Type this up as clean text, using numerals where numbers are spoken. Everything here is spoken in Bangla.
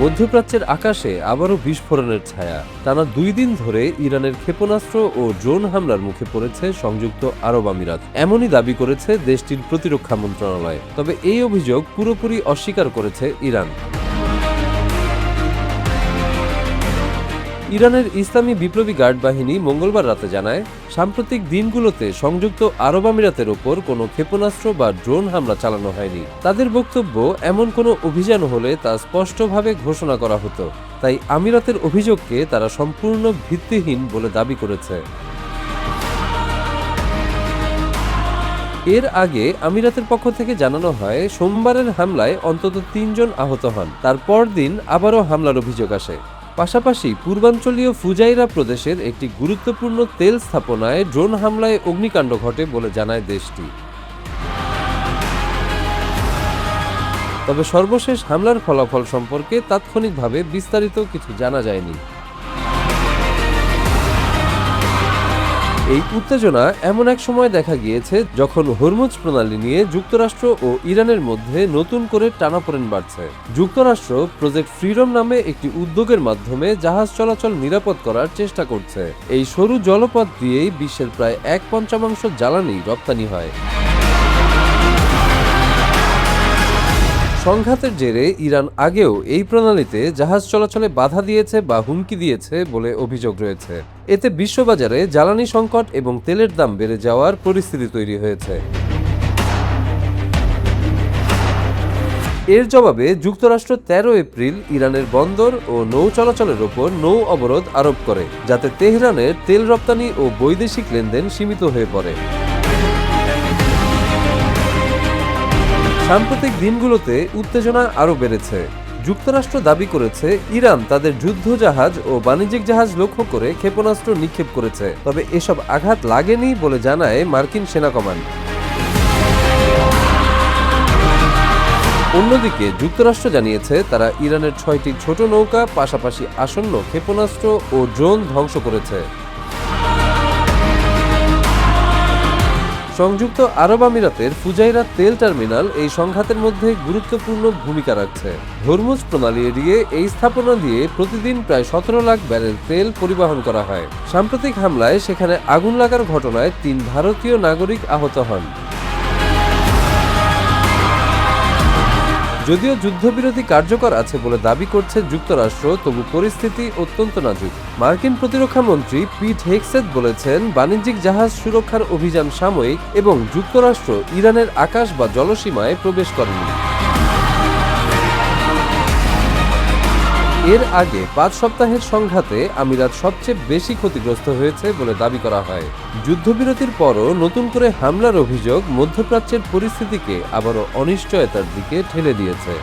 মধ্যপ্রাচ্যের আকাশে আবারও বিস্ফোরণের ছায়া। টানা 2 দিন ধরে ইরানের ক্ষেপণাস্ত্র ও ড্রোন হামলার মুখে পড়েছে সংযুক্ত আরব আমিরাত, এমনই দাবি করেছে দেশটির প্রতিরক্ষা মন্ত্রণালয়। তবে এই অভিযোগ পুরোপুরি অস্বীকার করেছে ইরান। ইরানের ইসলামী বিপ্লবী গার্ড বাহিনী মঙ্গলবার রাতে জানায়, সাম্প্রতিক দিনগুলোতে সংযুক্ত আরব আমিরাতের ওপর কোনো ক্ষেপণাস্ত্র বা ড্রোন হামলা চালানো হয়নি। তাদের বক্তব্য, এমন কোনো অভিযান হলে তা স্পষ্টভাবে ঘোষণা করা হতো। তাই আমিরাতের অভিযোগকে তারা সম্পূর্ণ ভিত্তিহীন বলে দাবি করেছে। এর আগে আমিরাতের পক্ষ থেকে জানানো হয়, সোমবারের হামলায় অন্তত 3 জন আহত হন। তার পরদিন আবারও হামলার অভিযোগ আসে। পাশাপাশি পূর্বাঞ্চলীয় ফুজাইরা প্রদেশের একটি গুরুত্বপূর্ণ তেল স্থাপনায় ড্রোন হামলায় অগ্নিকাণ্ড ঘটে বলে জানায় দেশটি। তবে সর্বশেষ হামলার ফলাফল সম্পর্কে তাৎক্ষণিকভাবে বিস্তারিত কিছু জানা যায়নি। এই উত্তেজনা এমন এক সময় দেখা গিয়েছে যখন হরমুজ প্রণালী নিয়ে যুক্তরাষ্ট্র ও ইরানের মধ্যে নতুন করে টানাপোড়েন বাড়ছে। যুক্তরাষ্ট্র প্রজেক্ট ফ্রিডম নামে একটি উদ্যোগের মাধ্যমে জাহাজ চলাচল নিরাপদ করার চেষ্টা করছে। এই সরু জলপথ দিয়েই বিশ্বের প্রায় 1/5 জ্বালানি রপ্তানি হয়। সংঘাতের জেরে ইরান আগেও এই প্রণালীতে জাহাজ চলাচলে বাধা দিয়েছে বা হুমকি দিয়েছে বলে অভিযোগ রয়েছে। এতে বিশ্ববাজারে জ্বালানি সংকট এবং তেলের দাম বেড়ে যাওয়ার পরিস্থিতি তৈরি হয়েছে। এর জবাবে যুক্তরাষ্ট্র 13 এপ্রিল ইরানের বন্দর ও নৌ চলাচলের ওপর নৌ অবরোধ আরোপ করে, যাতে তেহরানের তেল রপ্তানি ও বৈদেশিক লেনদেন সীমিত হয়ে পড়ে। সাম্প্রতিক দিনগুলোতে উত্তেজনা আরও বেড়েছে। যুক্তরাষ্ট্র দাবি করেছে, ইরান তাদের যুদ্ধজাহাজ ও বাণিজ্যিক জাহাজ লক্ষ্য করে ক্ষেপণাস্ত্র নিক্ষেপ করেছে। তবে এসব আঘাত লাগেনি বলে জানায় মার্কিন সেনা কমান্ড। অন্যদিকে যুক্তরাষ্ট্র জানিয়েছে, তারা ইরানের 6টি ছোট নৌকা, পাশাপাশি আসন্ন ক্ষেপণাস্ত্র ও ড্রোন ধ্বংস করেছে। সংযুক্ত আরব আমিরাতের ফুজাইরা তেল টার্মিনাল এই সংঘাতের মধ্যে গুরুত্বপূর্ণ ভূমিকা রাখছে। হরমুজ প্রণালী এড়িয়ে এই স্থাপনা দিয়ে প্রতিদিন প্রায় 17 লাখ ব্যারেল তেল পরিবহন করা হয়। সাম্প্রতিক হামলায় সেখানে আগুন লাগার ঘটনায় 3 ভারতীয় নাগরিক আহত হন। যদিও যুদ্ধবিরতি কার্যকর আছে বলে দাবি করছে যুক্তরাষ্ট্র, তবু পরিস্থিতি অত্যন্ত নাজুক। মার্কিন প্রতিরক্ষা মন্ত্রী পিট হেগসেথ বলেছেন, বাণিজ্যিক জাহাজ সুরক্ষার অভিযান সাময়িক এবং যুক্তরাষ্ট্র ইরানের আকাশ বা জলসীমায় প্রবেশ করেনি। এর আগে 5 সপ্তাহের সংঘাতে আমিরাত সবচেয়ে বেশি ক্ষতিগ্রস্ত হয়েছে বলে দাবি করা হয়। যুদ্ধবিরতির পরও নতুন করে হামলার অভিযোগ মধ্যপ্রাচ্যের পরিস্থিতিকে আবারও অনিশ্চয়তার দিকে ঠেলে দিয়েছে।